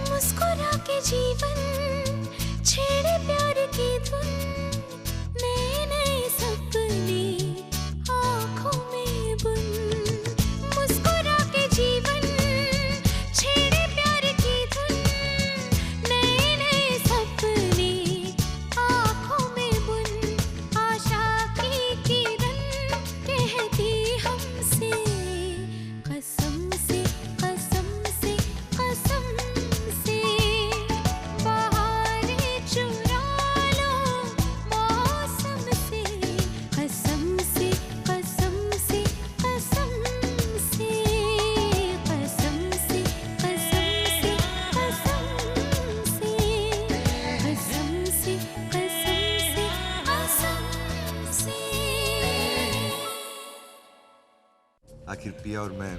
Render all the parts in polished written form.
मुस्कुरा के जीवन छेड़े प्यार की धुन, नए नए सपने आँखों में बुन। मुस्कुरा के जीवन छेड़े प्यार की धुन, नए नए सपने आँखों में बुन। आशा की किरण कहती हमसे कसम से कसम से कसम से, बहारें चुरा लो मौसम से। कसम से कसम से कसम से, कसम से कसम से कसम से, कसम से कसम से। आखिर पिया और मैं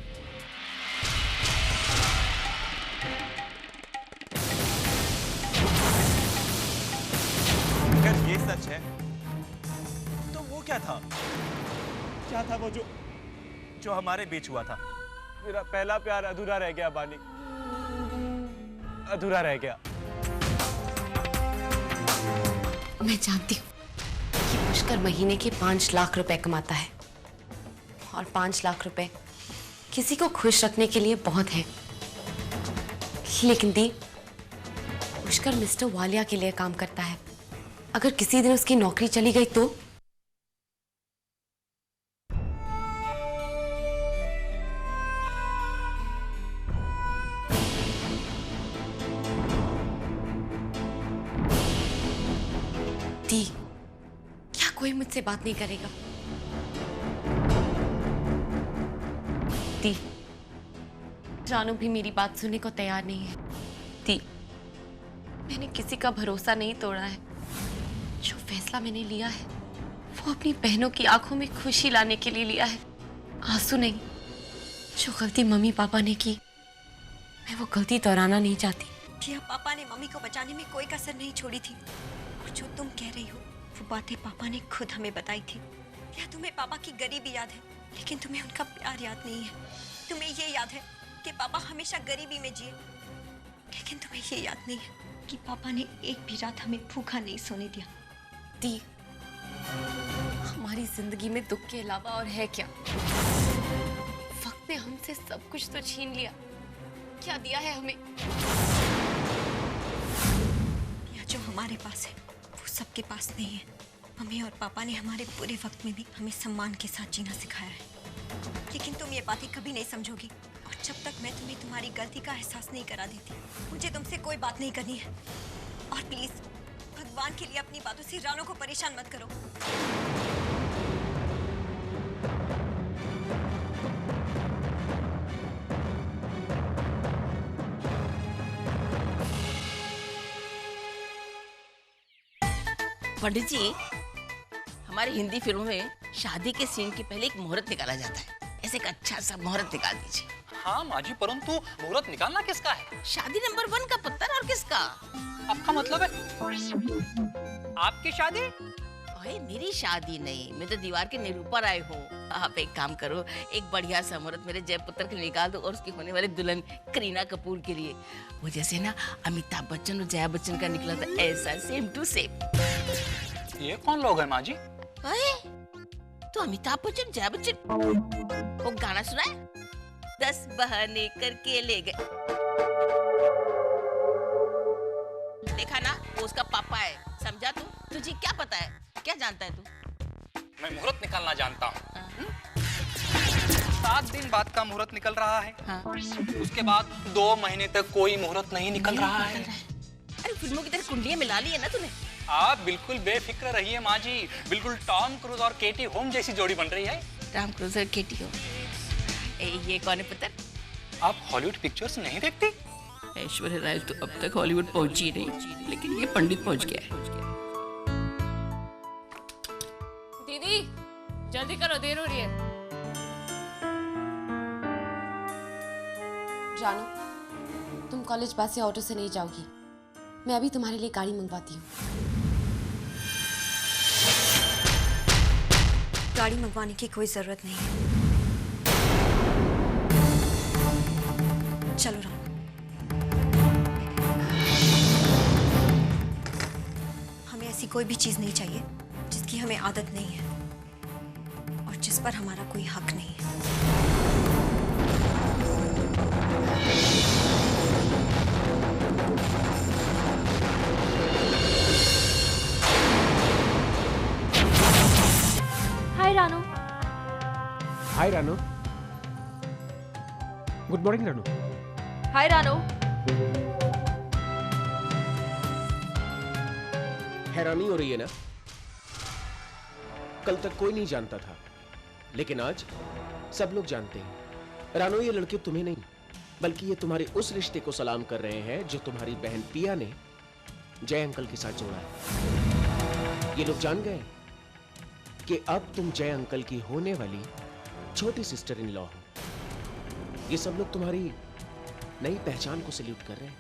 अगर ये सच है तो वो क्या था? क्या था वो जो हमारे बीच हुआ था? मेरा पहला प्यार अधूरा रह गया बानी, अधूरा रह गया। मैं जानती हूँ कि पुष्कर महीने के 5 लाख रुपए कमाता है और 5 लाख रुपए किसी को खुश रखने के लिए बहुत है। लेकिन दी, पुष्कर मिस्टर वालिया के लिए काम करता है। अगर किसी दिन उसकी नौकरी चली गई तो? दी, क्या कोई मुझसे बात नहीं करेगा? दी, जानू भी मेरी बात सुनने को तैयार नहीं है। दी, मैंने किसी का भरोसा नहीं तोड़ा है। जो फैसला मैंने लिया है वो अपनी बहनों की आंखों में खुशी लाने के लिए लिया है, आंसू नहीं। जो गलती मम्मी पापा ने की, मैं वो गलती दोहराना नहीं चाहती। जिया, पापा ने मम्मी को बचाने में कोई कसर नहीं छोड़ी थी। और जो तुम कह रही हो वो बातें पापा ने खुद हमें बताई थी। क्या तुम्हें पापा की गरीबी याद है, लेकिन तुम्हें उनका प्यार याद नहीं है? तुम्हें ये याद है कि पापा हमेशा गरीबी में जिए, लेकिन तुम्हें ये याद नहीं है कि पापा ने एक भी रात हमें भूखा नहीं सोने दिया। दी, हमारी जिंदगी में दुख के अलावा और है क्या? वक्त ने हमसे सब कुछ तो छीन लिया, क्या दिया है हमें? या जो हमारे पास है वो सबके पास नहीं है। मम्मी और पापा ने हमारे बुरे वक्त में भी हमें सम्मान के साथ जीना सिखाया है, लेकिन तुम ये बातें कभी नहीं समझोगी। और जब तक मैं तुम्हें तुम्हारी गलती का एहसास नहीं करा देती, मुझे तुमसे कोई बात नहीं करनी है। और प्लीज भगवान के लिए अपनी बातों से रानू को परेशान मत करो। पंडित जी, हमारी हिंदी फिल्मों में शादी के सीन के पहले एक मुहूर्त निकाला जाता है। ऐसे एक अच्छा सा मुहूर्त निकाल दीजिए। हाँ माँ जी, परंतु मुहूर्त निकालना किसका है? शादी नंबर 1 का पत्थर, और किसका? आपका मतलब है आपकी शादी? ओए, मेरी शादी नहीं, मैं तो दीवार के निरूपर आए हूँ। आप एक काम करो, एक बढ़िया सा मुहूर्त मेरे जयपुत्र के लिए निकाल दो और उसकी होने वाली दुल्हन करीना कपूर के लिए। वो जैसे ना अमिताभ बच्चन और जया बच्चन का निकला था, ऐसा सेम टू सेम। ये कौन लोग हैं माँ जी? तो अमिताभ बच्चन, जया बच्चन, वो गाना सुना है, 10 बहाने करके ले गए। देखा ना, वो उसका पापा है। समझा तू? तुझे क्या पता है? क्या जानता है तू? मैं मुहूर्त निकालना जानता हूँ। 7 दिन बाद का मुहूर्त निकल रहा है। हाँ। उसके बाद 2 महीने तक कोई मुहूर्त नहीं निकल रहा है। अरे फिल्मों की तरह कुंडलियां मिला ली है ना तूने। आप बिल्कुल बेफिक्र रहिए माँ जी, बिल्कुल टॉम क्रूज और केटी होम जैसी जोड़ी बन रही है। टॉम क्रूज और केटी होम। ये कौन है पुत्र? आप हॉलीवुड पिक्चर्स नहीं देखती? ऐश्वर्या राय तो अब तक हॉलीवुड पहुंची नहीं, लेकिन ये पंडित पहुंच गया है। दीदी जल्दी करो, देर हो रही है। जानू, तुम कॉलेज बस या ऑटो से नहीं जाओगी। मैं अभी तुम्हारे लिए गाड़ी मंगवाती हूँ। गाड़ी मंगवाने की कोई जरूरत नहीं है। चलो रानू। हमें ऐसी कोई भी चीज नहीं चाहिए जिसकी हमें आदत नहीं है और जिस पर हमारा कोई हक नहीं है। Hi Ranu. Hi Ranu. Good morning Ranu. Hi Ranu. हैरानी हो रही है ना? कल तक कोई नहीं जानता था, लेकिन आज सब लोग जानते हैं। रानू, ये लड़के तुम्हें नहीं बल्कि ये तुम्हारे उस रिश्ते को सलाम कर रहे हैं जो तुम्हारी बहन पिया ने जय अंकल के साथ जोड़ा है। ये लोग जान गए कि अब तुम जय अंकल की होने वाली छोटी सिस्टर इन लॉ हो। ये सब लोग तुम्हारी नई पहचान को सैल्यूट कर रहे हैं।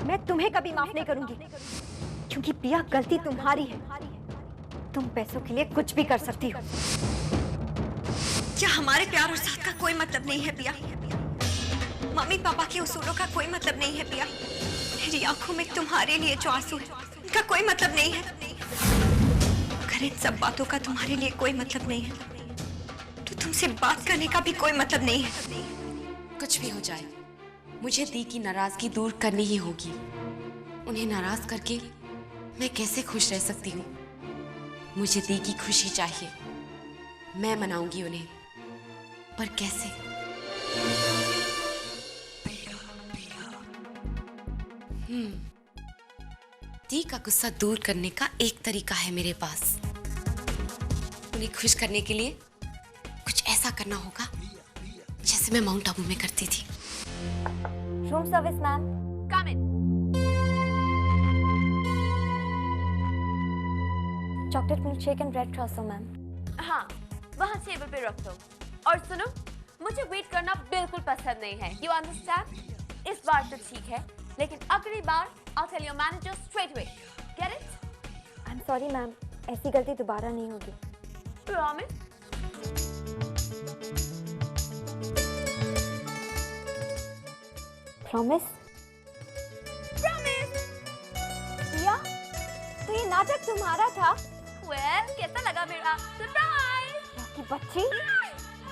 मैं तुम्हें कभी माफ नहीं करूंगी, क्योंकि पिया गलती तुम्हारी है। तुम पैसों के लिए कुछ भी कर सकती हो। क्या हमारे प्यार और साथ का कोई मतलब नहीं है पिया? मम्मी पापा के उसूलों का कोई मतलब नहीं है पिया? मेरी आंखों में तुम्हारे लिए जो आंसू है उनका कोई मतलब नहीं है? अगर इन सब बातों का तुम्हारे लिए कोई मतलब नहीं है तो तुमसे बात करने का भी कोई मतलब नहीं है। कुछ भी हो जाए, मुझे दी की नाराजगी दूर करनी ही होगी। उन्हें नाराज करके मैं कैसे खुश रह सकती हूँ? मुझे दी की खुशी चाहिए। मैं मनाऊंगी उन्हें, पर कैसे? दी का गुस्सा दूर करने का एक तरीका है मेरे पास। उन्हें खुश करने के लिए कुछ ऐसा करना होगा जैसे मैं माउंट आबू में करती थी। Room service ma'am. Come in. Chocolate milk shake and bread croissant ma'am. हाँ, वहाँ टेबल पे रख दो। और सुनो, मुझे वेट करना बिल्कुल पसंद नहीं है। You understand? इस बार तो ठीक है, लेकिन अगली बार I'll tell your manager straight away. Get it? I'm sorry ma'am, ऐसी गलती दोबारा नहीं होगी। Promise? Promise? Promise? पिया, तो ये नाटक तुम्हारा था? Well, कैसा लगा मेरा सरप्राइज? की बच्ची,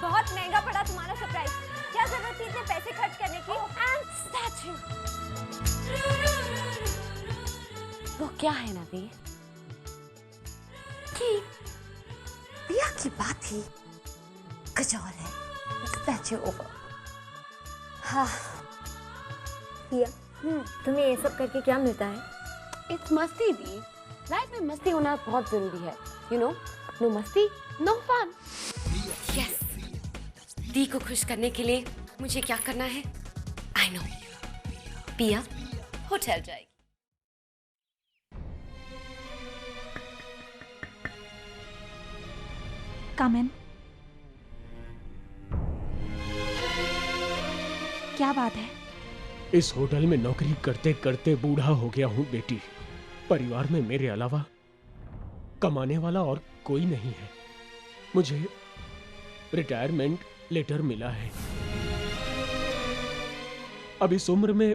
बहुत महंगा पड़ा तुम्हारा सरप्राइज। क्या जरूरत थी इतने पैसे खर्च करने की? And statue. वो क्या है ना दी? कि पिया की बात ही कुछ और है। Statue over. हाँ पिया, तुम्हें ये सब करके क्या मिलता है? इट्स मस्ती दी। लाइफ में मस्ती होना बहुत जरूरी है। You know, no मस्ती, no fun. Yes. दी को खुश करने के लिए मुझे क्या करना है? I know. पिया होटल जाएगी। Come in. क्या बात है? इस होटल में नौकरी करते करते बूढ़ा हो गया हूँ बेटी। परिवार में मेरे अलावा कमाने वाला और कोई नहीं है। मुझे रिटायरमेंट लेटर मिला है। अब इस उम्र में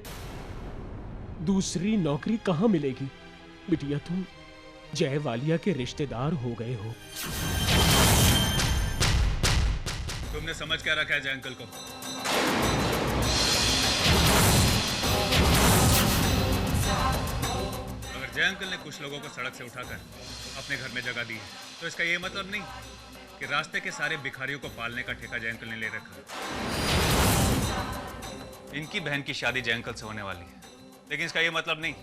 दूसरी नौकरी कहाँ मिलेगी? बिटिया, तुम जय वालिया के रिश्तेदार हो गए हो। तुमने समझ क्या रखा है जय अंकल को? अगर जय अंकल ने कुछ लोगों को सड़क से उठाकर अपने घर में जगह दी है, तो इसका ये मतलब नहीं कि रास्ते के सारे भिखारियों को पालने का ठेका जय अंकल ने ले रखा। इनकी बहन की शादी जय अंकल से होने वाली है, लेकिन इसका ये मतलब नहीं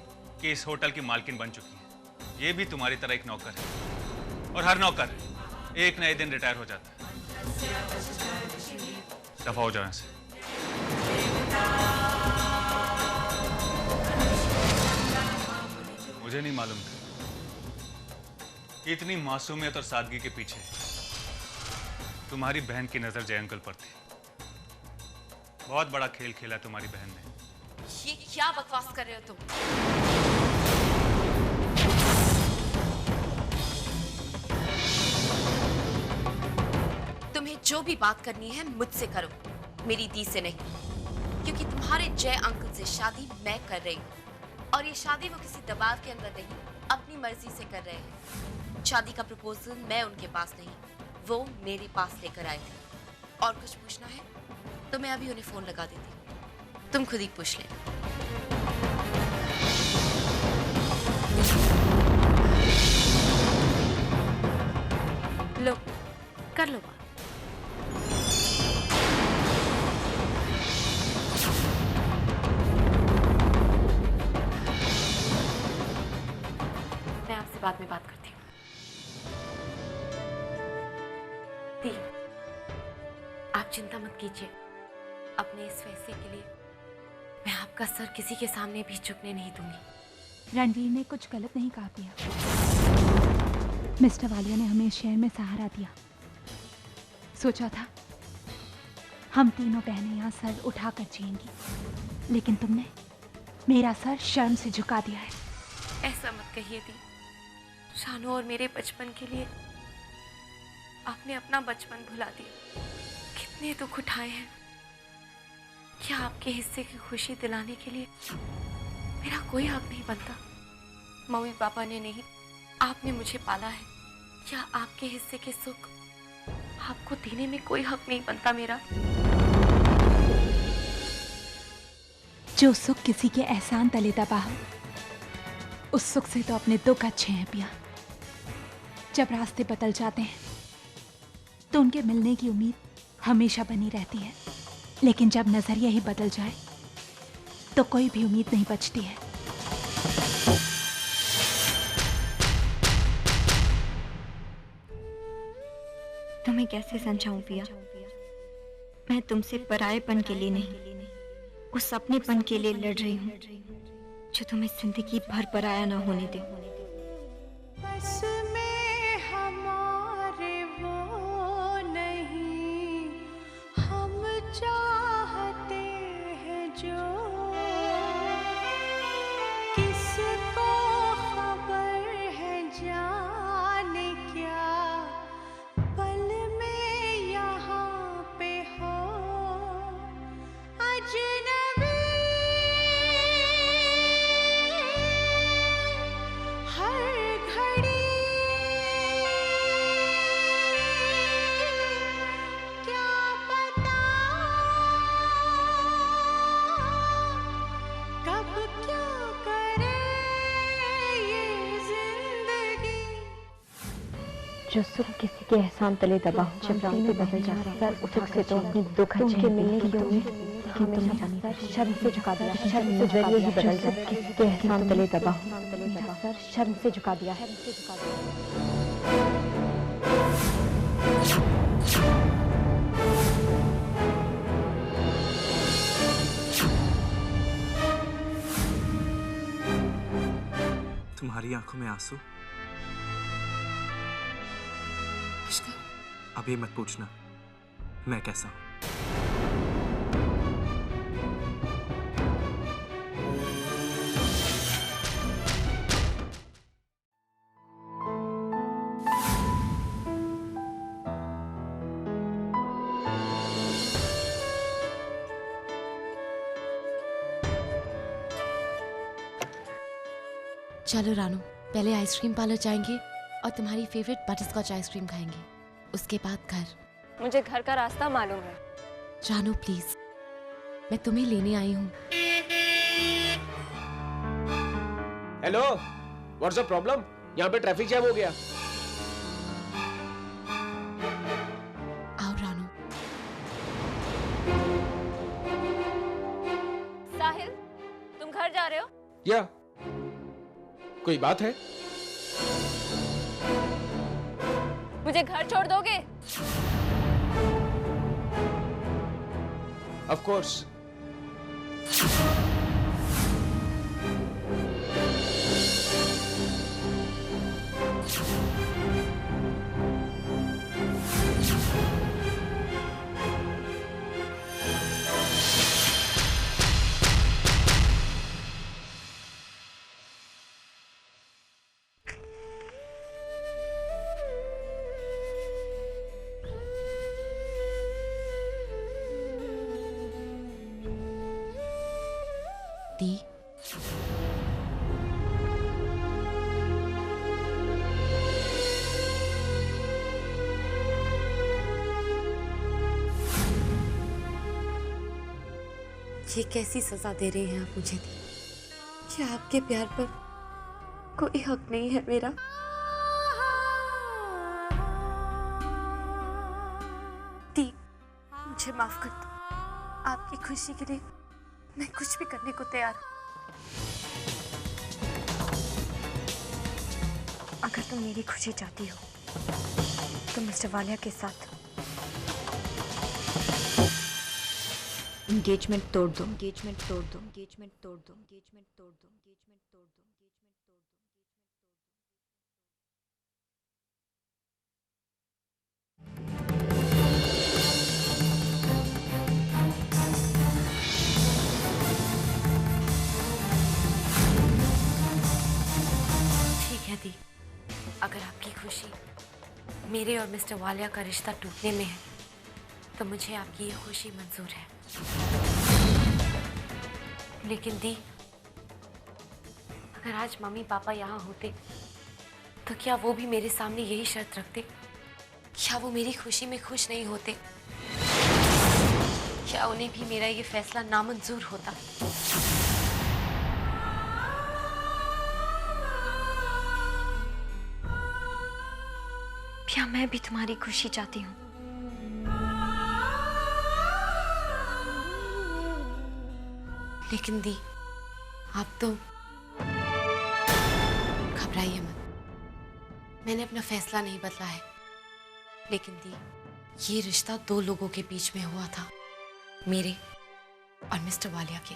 कि इस होटल की मालकिन बन चुकी है। ये भी तुम्हारी तरह एक नौकर है, और हर नौकर एक नए दिन रिटायर हो जाता है। दफा हो जाओ यहाँ से। मुझे नहीं मालूम इतनी मासूमियत और सादगी के पीछे तुम्हारी बहन की नजर जय अंकल पर थी। बहुत बड़ा खेल खेला तुम्हारी बहन ने। ये क्या बकवास कर रहे हो तुम? तुम्हें जो भी बात करनी है मुझसे करो, मेरी दी से नहीं। क्योंकि तुम्हारे जय अंकल से शादी मैं कर रही हूँ और ये शादी वो किसी दबाव के अंदर नहीं, अपनी मर्जी से कर रहे हैं। शादी का प्रपोजल मैं उनके पास नहीं, वो मेरे पास लेकर आए थे। और कुछ पूछना है तो मैं अभी उन्हें फोन लगा देती हूँ, तुम खुद ही पूछ लेना। लो, कर लो बात। मैं आपसे बाद में बात करती हूँ। दी, आप चिंता मत कीजिए। अपने इस फैसले के लिए मैं आपका सर किसी के सामने भी झुकने नहीं दूंगी। रणवीर ने कुछ गलत नहीं कहा पिया। मिस्टर वालिया ने हमें इस शहर में सहारा दिया। सोचा था हम तीनों बहनें यहाँ सर उठाकर जिएंगी, लेकिन तुमने मेरा सर शर्म से झुका दिया है। ऐसा मत कहिए दी। शानू और मेरे बचपन के लिए आपने अपना बचपन भुला दिया। कितने दुख उठाए हैं। क्या आपके हिस्से की खुशी दिलाने के लिए मेरा कोई हक नहीं बनता? मम्मी पापा ने नहीं, आपने मुझे पाला है। क्या आपके हिस्से के सुख आपको देने में कोई हक नहीं बनता मेरा? जो सुख किसी के एहसान तले दबा हो, उस सुख से तो अपने दुख अच्छे हैं पिया। जब रास्ते बदल जाते हैं तो उनके मिलने की उम्मीद हमेशा बनी रहती है, लेकिन जब नजरिया ही बदल जाए तो कोई भी उम्मीद नहीं बचती है। तुम्हें कैसे समझाऊं पिया? मैं तुमसे परायेपन के लिए नहीं, उस अपनेपन के लिए लड़ रही हूँ जो तुम्हें जिंदगी भर पराया ना होने दे। बस में हमारे वो नहीं, हम चाहते हैं जो, किसको खबर है जाने क्या, पल में यहाँ पे हो अजनबी। हर घड़ी क्या पता कब क्या करे ये जिंदगी। जो सुख किसी के एहसान तले दबा हो, जब रास्ते बदल जाते हैं सुख से तो अपने दुख अच्छे मिलने की उम्मीद हमेशा शर्म से झुका दिया। शर्म से जरिए ही बदल जाते, किसी के एहसान तले दबा हो, सर शर्म से झुका दिया है। तुम्हारी आंखों में आंसू? अब ये मत पूछना मैं कैसा हूं। चलो रानू, पहले आइसक्रीम पार्लर जाएंगे और तुम्हारी फेवरेट बटरस्कॉच आइसक्रीम खाएंगे। उसके बाद घर। मुझे घर का रास्ता मालूम है। रानू प्लीज, मैं तुम्हें लेने आई हूँ। Hello, what's the problem? यहाँ पे ट्रैफिक जैम हो गया। आओ रानू। साहिल, तुम घर जा रहे हो? या कोई बात है? मुझे घर छोड़ दोगे? Of course. ये कैसी सजा दे रहे हैं आप मुझे? क्या आपके प्यार पर कोई हक नहीं है मेरा? दी, मुझे माफ कर दो। आपकी खुशी के लिए मैं कुछ भी करने को तैयार हूँ। अगर तुम मेरी खुशी चाहती हो तो मिस्टर वालिया के साथ एंगेजमेंट तोड़ दो, एंगेजमेंट तोड़ दो, एंगेजमेंट तोड़ दो, एंगेजमेंट तोड़ दो, एंगेजमेंट तोड़ दो, एंगेजमेंट तोड़ दो। ठीक है दी, अगर आपकी खुशी मेरे और मिस्टर वालिया का रिश्ता टूटने में है तो मुझे आपकी ये खुशी मंजूर है। लेकिन दी, अगर आज मम्मी पापा यहाँ होते तो क्या वो भी मेरे सामने यही शर्त रखते? क्या वो मेरी खुशी में खुश नहीं होते? क्या उन्हें भी मेरा ये फैसला नामंजूर होता? क्या मैं भी तुम्हारी खुशी चाहती हूँ? लेकिन दी, आप तो घबराइए मत। मैंने अपना फैसला नहीं बदला है। लेकिन दी, ये रिश्ता दो लोगों के बीच में हुआ था, मेरे और मिस्टर वालिया के।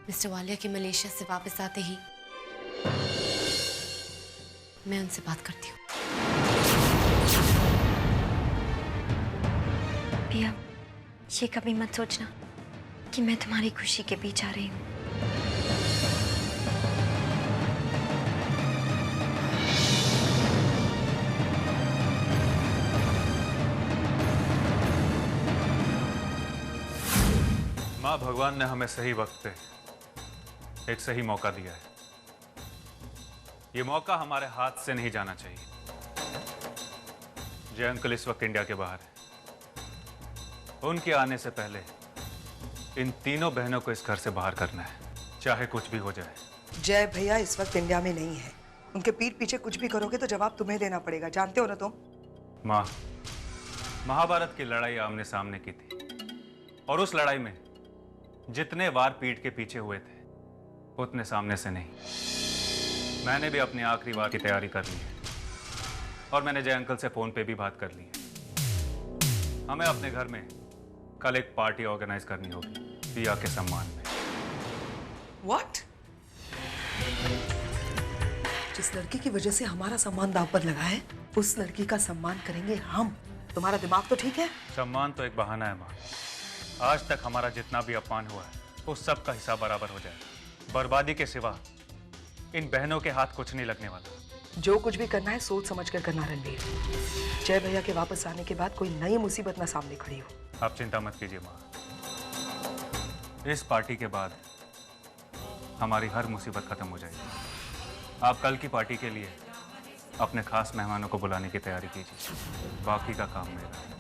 मिस्टर वालिया के मलेशिया से वापस आते ही मैं उनसे बात करती हूँ। पिया, ये कभी मत सोचना कि मैं तुम्हारी खुशी के बीच आ रही हूँ। माँ, भगवान ने हमें सही वक्त पे एक सही मौका दिया है। ये मौका हमारे हाथ से नहीं जाना चाहिए। जय अंकल इस वक्त इंडिया के बाहर है। उनके आने से पहले इन तीनों बहनों को इस घर से बाहर करना है, चाहे कुछ भी हो जाए। जय भैया इस वक्त इंडिया में नहीं है। उनके पीठ पीछे कुछ भी करोगे तो जवाब तुम्हें देना पड़ेगा, जानते हो ना तुम? माँ, महाभारत की लड़ाई आमने सामने की थी और उस लड़ाई में जितने वार पीठ के पीछे हुए थे उतने सामने से नहीं। मैंने भी अपने आखिरी वार की तैयारी कर ली है और मैंने जय अंकल से फोन पे भी बात कर ली है। हमें अपने घर में कल एक पार्टी ऑर्गेनाइज करनी होगी पिया के सम्मान में। What? जिस लड़की की वजह से हमारा सम्मान दांव पर लगा है, उस लड़की का सम्मान करेंगे हम। तुम्हारा दिमाग तो ठीक है? सम्मान तो एक बहाना है माँ। आज तक हमारा जितना भी अपमान हुआ है उस सब का हिसाब बराबर हो जाएगा। बर्बादी के सिवा इन बहनों के हाथ कुछ नहीं लगने वाला। जो कुछ भी करना है सोच समझ कर करना रणवीर। जय भैया के वापस आने के बाद कोई नई मुसीबत ना सामने खड़ी हो। आप चिंता मत कीजिए माँ, इस पार्टी के बाद हमारी हर मुसीबत खत्म हो जाएगी। आप कल की पार्टी के लिए अपने खास मेहमानों को बुलाने की तैयारी कीजिए, बाकी का काम मेरा है।